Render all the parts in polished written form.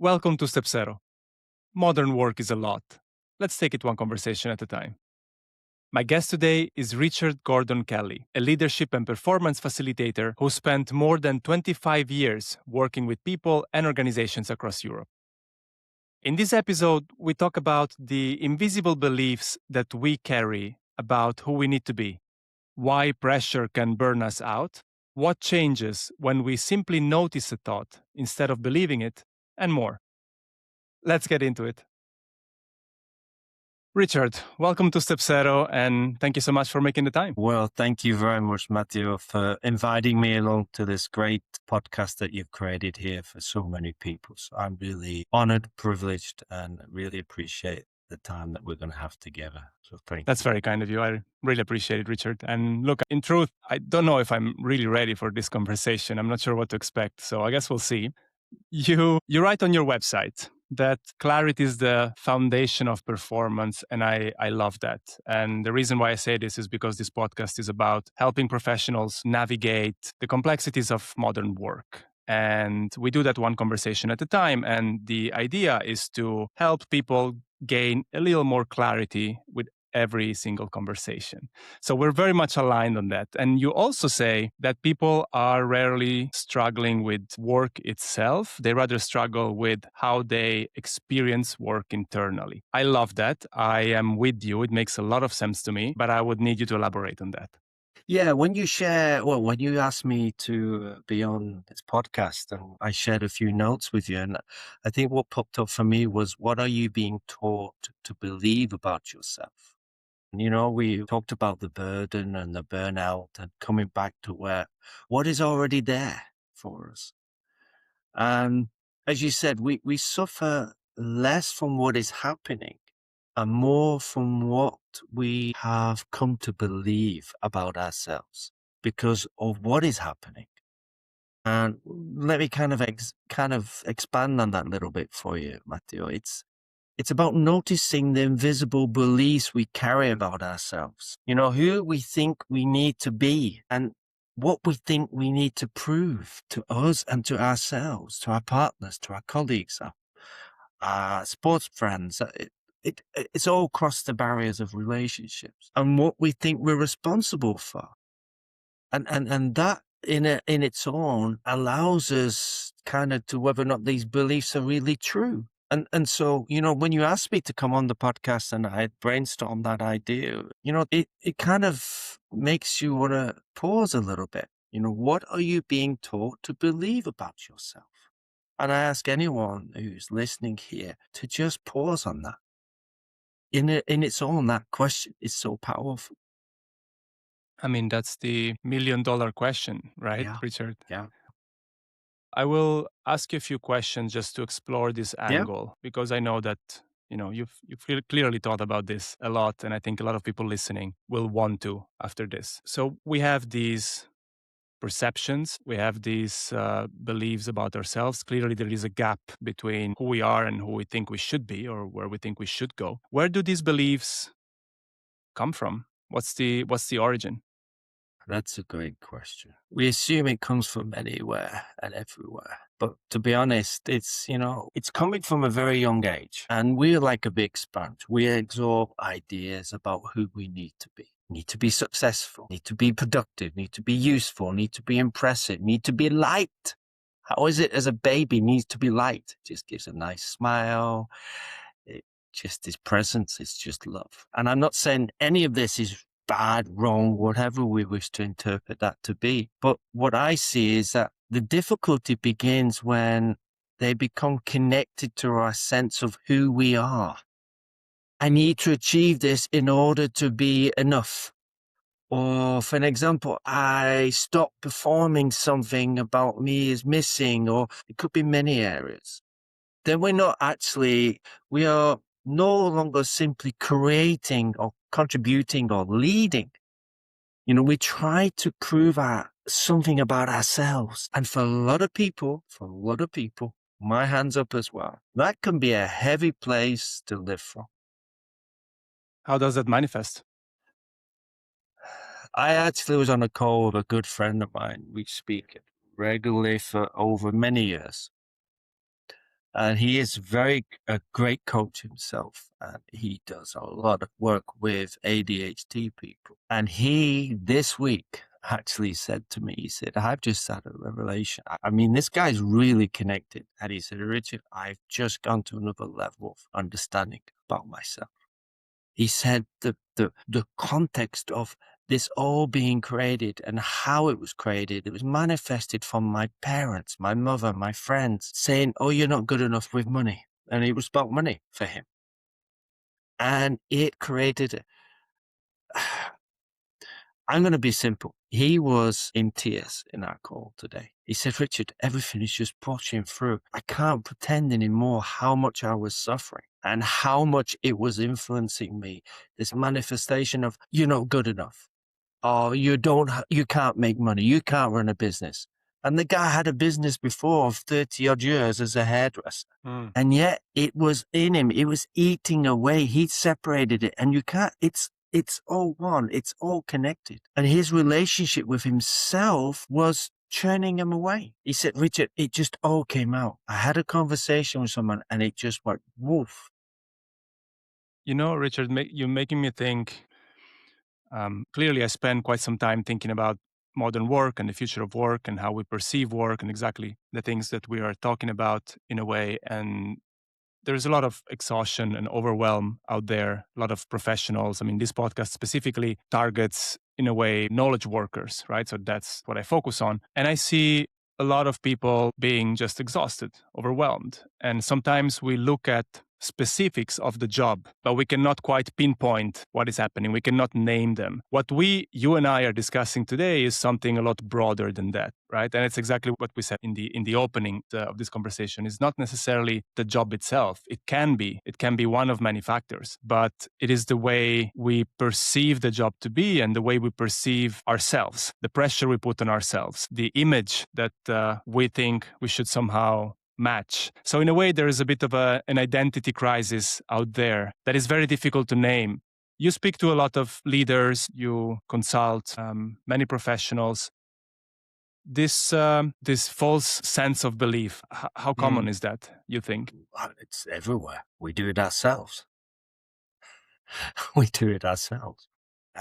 Welcome to Stepsero. Modern work is a lot. Let's take it one conversation at a time. My guest today is Richard Gordon Kelly, a leadership and performance facilitator who spent more than 25 years working with people and organizations across Europe. In this episode, we talk about the invisible beliefs that we carry about who we need to be, why pressure can burn us out, what changes when we simply notice a thought instead of believing it, and more. Let's get into it. Richard, welcome to Stepsero, and thank you so much for making the time. Well, thank you very much, Matteo, for inviting me along to this great podcast that you've created here for so many people. So I'm really honored, privileged, and really appreciate the time that we're going to have together. So thank That's you. very kind of you. I really appreciate it, Richard. And look, in truth, I don't know if I'm really ready for this conversation. I'm not sure what to expect. So I guess we'll see. You write on your website that clarity is the foundation of performance, and I love that. And the reason why I say this is because this podcast is about helping professionals navigate the complexities of modern work. And we do that one conversation at a time. And the idea is to help people gain a little more clarity with every single conversation. So we're very much aligned on that. And you also say that people are rarely struggling with work itself. They rather struggle with how they experience work internally. I love that. I am with you. It makes a lot of sense to me, but I would need you to elaborate on that. Yeah, when you asked me to be on this podcast, and I shared a few notes with you, and I think what popped up for me was, what are you being taught to believe about yourself? We talked about the burden and the burnout and coming back to what is already there for us. And as you said, we suffer less from what is happening and more from what we have come to believe about ourselves because of what is happening. And let me kind of expand on that a little bit for you, Matteo. It's about noticing the invisible beliefs we carry about ourselves. Who we think we need to be and what we think we need to prove to us and to ourselves, to our partners, to our colleagues, our sports friends. It's all across the barriers of relationships and what we think we're responsible for. And that in its own allows us kind of to whether or not these beliefs are really true. And so, when you asked me to come on the podcast and I had brainstormed that idea, it kind of makes you want to pause a little bit. What are you being taught to believe about yourself? And I ask anyone who's listening here to just pause on that. In its own, that question is so powerful. I mean, that's the $1 million question, right, Yeah. Richard? Yeah. I will ask you a few questions just to explore this Yeah. angle because I know that you've clearly thought about this a lot, and I think a lot of people listening will want to after this. So we have these perceptions, we have these beliefs about ourselves. Clearly, there is a gap between who we are and who we think we should be, or where we think we should go. Where do these beliefs come from? What's the origin? That's a great question. We assume it comes from anywhere and everywhere. But to be honest, it's coming from a very young age. And we're like a big sponge. We absorb ideas about who we need to be. Need to be successful, need to be productive, need to be useful, need to be impressive, need to be liked. How is it as a baby needs to be liked? It just gives a nice smile. It just is presence. It's just love. And I'm not saying any of this is bad, wrong, whatever we wish to interpret that to be. But what I see is that the difficulty begins when they become connected to our sense of who we are. I need to achieve this in order to be enough. Or for an example, I stop performing something about me is missing, or it could be many areas. Then we are no longer simply creating or contributing or leading. We try to prove something about ourselves. And for a lot of people, my hands up as well, that can be a heavy place to live from. How does that manifest? I actually was on a call with a good friend of mine. We speak regularly for over many years. And he is a great coach himself. And he does a lot of work with ADHD people. And he, this week, actually said to me, he said, I've just had a revelation. I mean, this guy's really connected. And he said, Richard, I've just gone to another level of understanding about myself. He said the context of this all being created and how it was created, it was manifested from my parents, my mother, my friends saying, oh, you're not good enough with money. And it was about money for him. And it created, I'm going to be simple. He was in tears in our call today. He said, Richard, everything is just pushing through. I can't pretend anymore how much I was suffering and how much it was influencing me. This manifestation of, you're not good enough. Or you can't make money. You can't run a business. And the guy had a business before of 30 odd years as a hairdresser. Mm. And yet it was in him. It was eating away. He separated it. And you can't, it's all one. It's all connected. And his relationship with himself was churning him away. He said, Richard, it just all came out. I had a conversation with someone and it just went woof. You know, Richard, you're making me think. Clearly, I spend quite some time thinking about modern work and the future of work and how we perceive work and exactly the things that we are talking about in a way. And there's a lot of exhaustion and overwhelm out there, a lot of professionals. I mean, this podcast specifically targets, in a way, knowledge workers, right? So that's what I focus on. And I see a lot of people being just exhausted, overwhelmed. And sometimes we look at specifics of the job, but we cannot quite pinpoint what is happening. We cannot name them. What you and I are discussing today is something a lot broader than that, right? And it's exactly what we said in the opening of this conversation. It's not necessarily the job itself. It can be one of many factors, but it is the way we perceive the job to be and the way we perceive ourselves, the pressure we put on ourselves, the image that we think we should somehow match. So in a way, there is a bit of an identity crisis out there that is very difficult to name. You speak to a lot of leaders, you consult many professionals. This false sense of belief, how common is that, you think? Well, it's everywhere. We do it ourselves. We do it ourselves.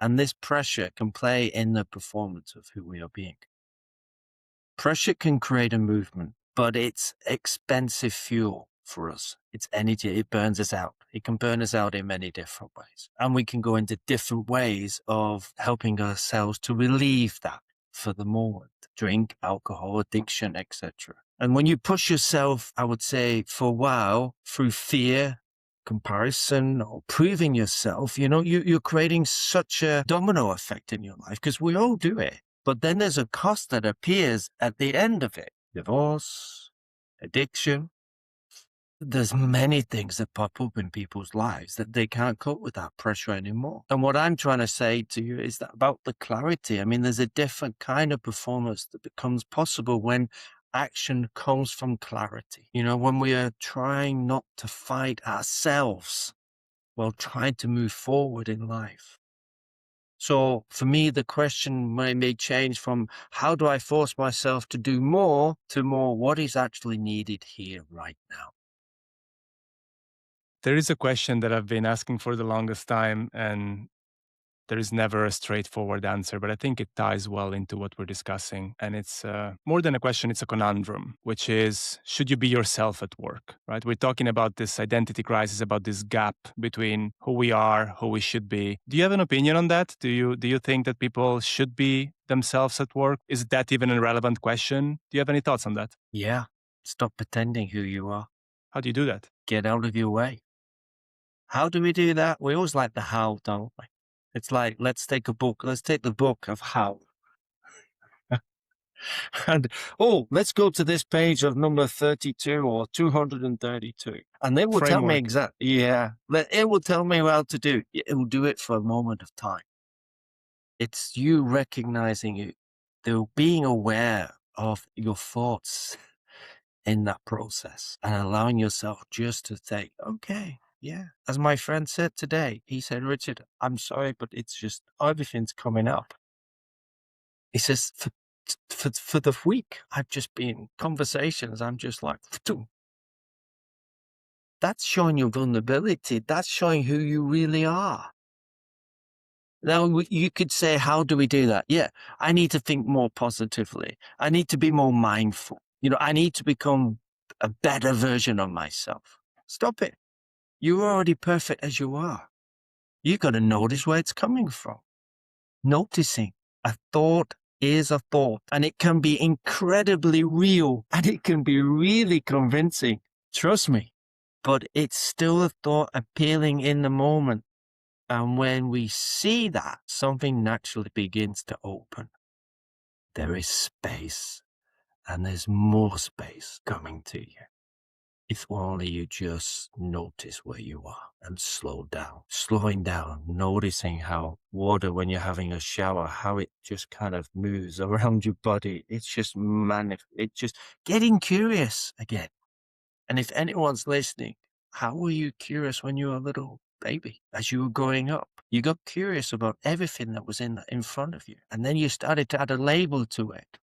And this pressure can play in the performance of who we are being. Pressure can create a movement, but it's expensive fuel for us. It's energy. It burns us out. It can burn us out in many different ways. And we can go into different ways of helping ourselves to relieve that for the moment. Drink, alcohol, addiction, etc. And when you push yourself, I would say, for a while through fear, comparison, or proving yourself, you're creating such a domino effect in your life because we all do it. But then there's a cost that appears at the end of it. Divorce, addiction. There's many things that pop up in people's lives that they can't cope with that pressure anymore. And what I'm trying to say to you is that about the clarity. I mean, there's a different kind of performance that becomes possible when action comes from clarity. When we are trying not to fight ourselves while trying to move forward in life. So for me, the question may change from how do I force myself to do more to more what is actually needed here right now. There is a question that I've been asking for the longest time, and there is never a straightforward answer, but I think it ties well into what we're discussing. And it's more than a question, it's a conundrum, which is, should you be yourself at work, right? We're talking about this identity crisis, about this gap between who we are, who we should be. Do you have an opinion on that? Do you think that people should be themselves at work? Is that even a relevant question? Do you have any thoughts on that? Yeah. Stop pretending who you are. How do you do that? Get out of your way. How do we do that? We always like the how, don't we? It's like, let's take the book of how. And, let's go to this page of number 32 or 232. And they will tell me Framework. exactly, yeah, it will tell me how to do. It will do it for a moment of time. It's you recognizing it, being aware of your thoughts in that process and allowing yourself just to think, okay, yeah. As my friend said today, he said, Richard, I'm sorry, but it's just everything's coming up. He says, for the week, I've just been conversations. I'm just like, That's showing your vulnerability. That's showing who you really are. Now, you could say, how do we do that? Yeah, I need to think more positively. I need to be more mindful. I need to become a better version of myself. Stop it. You're already perfect as you are. You got to notice where it's coming from. Noticing a thought is a thought, and it can be incredibly real and it can be really convincing. Trust me. But it's still a thought appealing in the moment. And when we see that, something naturally begins to open. There is space, and there's more space coming to you. If only you just notice where you are and slow down. Slowing down, noticing how water, when you're having a shower, how it just kind of moves around your body. It's just it's just getting curious again. And if anyone's listening, how were you curious when you were a little baby as you were growing up? You got curious about everything that was in front of you. And then you started to add a label to it.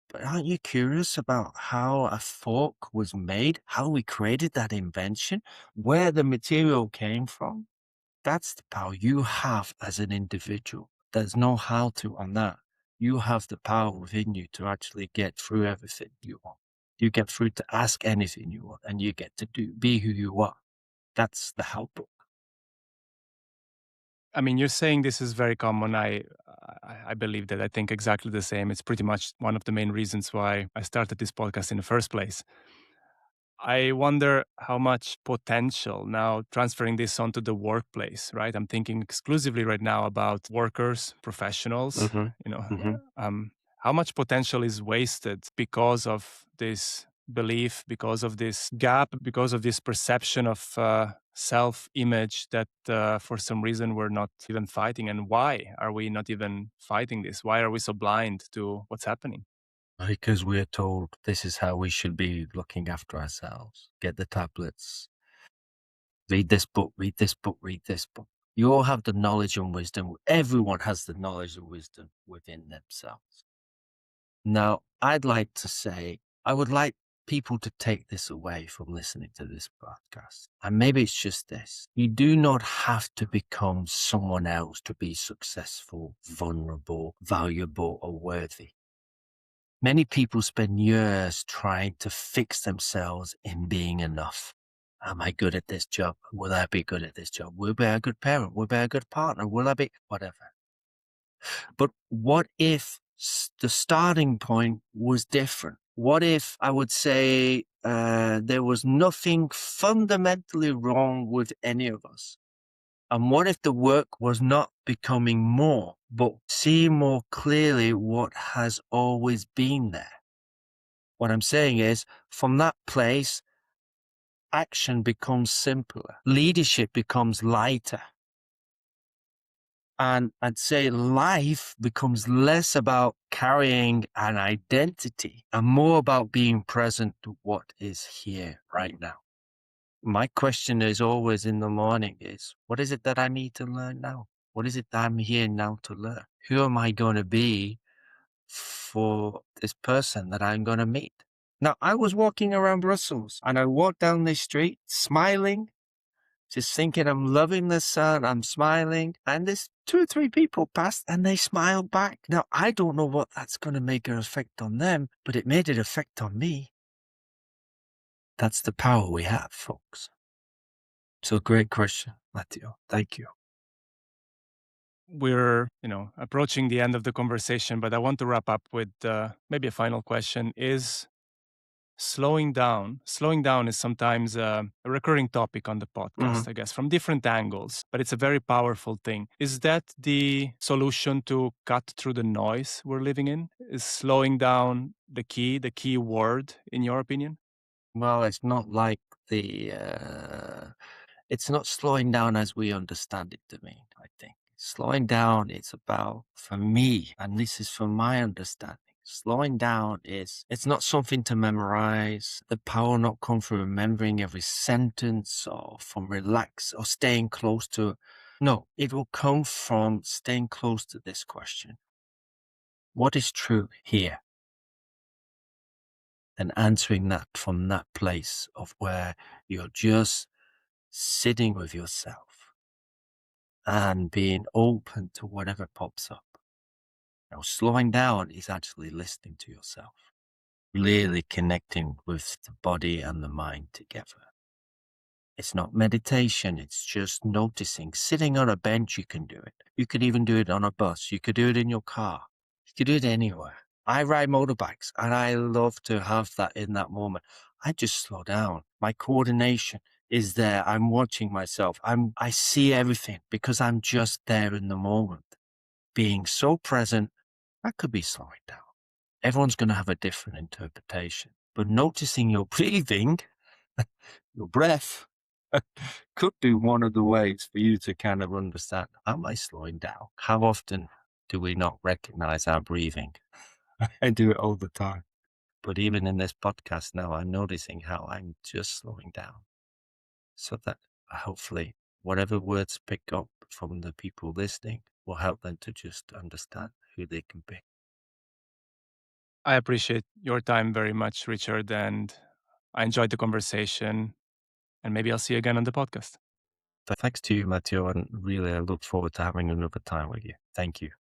But aren't you curious about how a fork was made, how we created that invention, where the material came from? That's the power you have as an individual. There's no how to on that. You have the power within you to actually get through everything you want. You get through to ask anything you want, and you get to be who you are. That's the help book. I mean, you're saying this is very common. I believe that. I think exactly the same. It's pretty much one of the main reasons why I started this podcast in the first place. I wonder how much potential now transferring this onto the workplace, right? I'm thinking exclusively right now about workers, professionals, Hmm. you know, Hmm. how much potential is wasted because of this belief, because of this gap, because of this perception of self image that for some reason we're not even fighting. And why are we not even fighting this? Why are we so blind to what's happening? Because we're told this is how we should be looking after ourselves. Get the tablets, read this book, read this book, read this book. You all have the knowledge and wisdom. Everyone has the knowledge and wisdom within themselves. Now, I'd like to say, I would like people to take this away from listening to this podcast. And maybe it's just this. You do not have to become someone else to be successful, vulnerable, valuable, or worthy. Many people spend years trying to fix themselves in being enough. Am I good at this job? Will I be good at this job? Will I be a good parent? Will I be a good partner? Will I be whatever? But what if the starting point was different? What if I would say there was nothing fundamentally wrong with any of us? And what if the work was not becoming more, but seeing more clearly what has always been there? What I'm saying is, from that place, action becomes simpler, leadership becomes lighter. And I'd say life becomes less about carrying an identity and more about being present to what is here right now. My question is always in the morning is, what is it that I need to learn now? What is it that I'm here now to learn? Who am I going to be for this person that I'm going to meet? Now, I was walking around Brussels and I walked down this street smiling, just thinking I'm loving the sun, I'm smiling, and there's two or three people passed and they smiled back. Now, I don't know what that's going to make an effect on them, but it made an effect on me. That's the power we have, folks. So great question, Matteo. Thank you. We're approaching the end of the conversation, but I want to wrap up with maybe a final question. Is slowing down is sometimes a recurring topic on the Mhm. podcast, I guess, from different angles, but it's a very powerful thing. Is that the solution to cut through the noise we're living in? Is slowing down the key word, in your opinion? Well, it's not like it's not slowing down as we understand it to mean, I think. Slowing down, it's about, for me, and this is from my understanding, slowing down it's not something to memorize. The power not come from remembering every sentence or from relax or staying close to. No, it will come from staying close to this question. What is true here? and answering that from that place of where you're just sitting with yourself and being open to whatever pops up. Now, slowing down is actually listening to yourself, really connecting with the body and the mind together. It's not meditation, it's just noticing. Sitting on a bench, you can do it. You could even do it on a bus. You could do it in your car. You could do it anywhere. I ride motorbikes and I love to have that in that moment. I just slow down. My coordination is there. I'm watching myself. I see everything because I'm just there in the moment. Being so present, that could be slowing down. Everyone's going to have a different interpretation. But noticing your breathing, your breath, could be one of the ways for you to kind of understand, am I slowing down? How often do we not recognize our breathing? I do it all the time. But even in this podcast now, I'm noticing how I'm just slowing down so that hopefully whatever words pick up from the people listening will help them to just understand who they can be. I appreciate your time very much, Richard, and I enjoyed the conversation. And maybe I'll see you again on the podcast. Thanks to you, Matteo, and really I look forward to having another time with you. Thank you.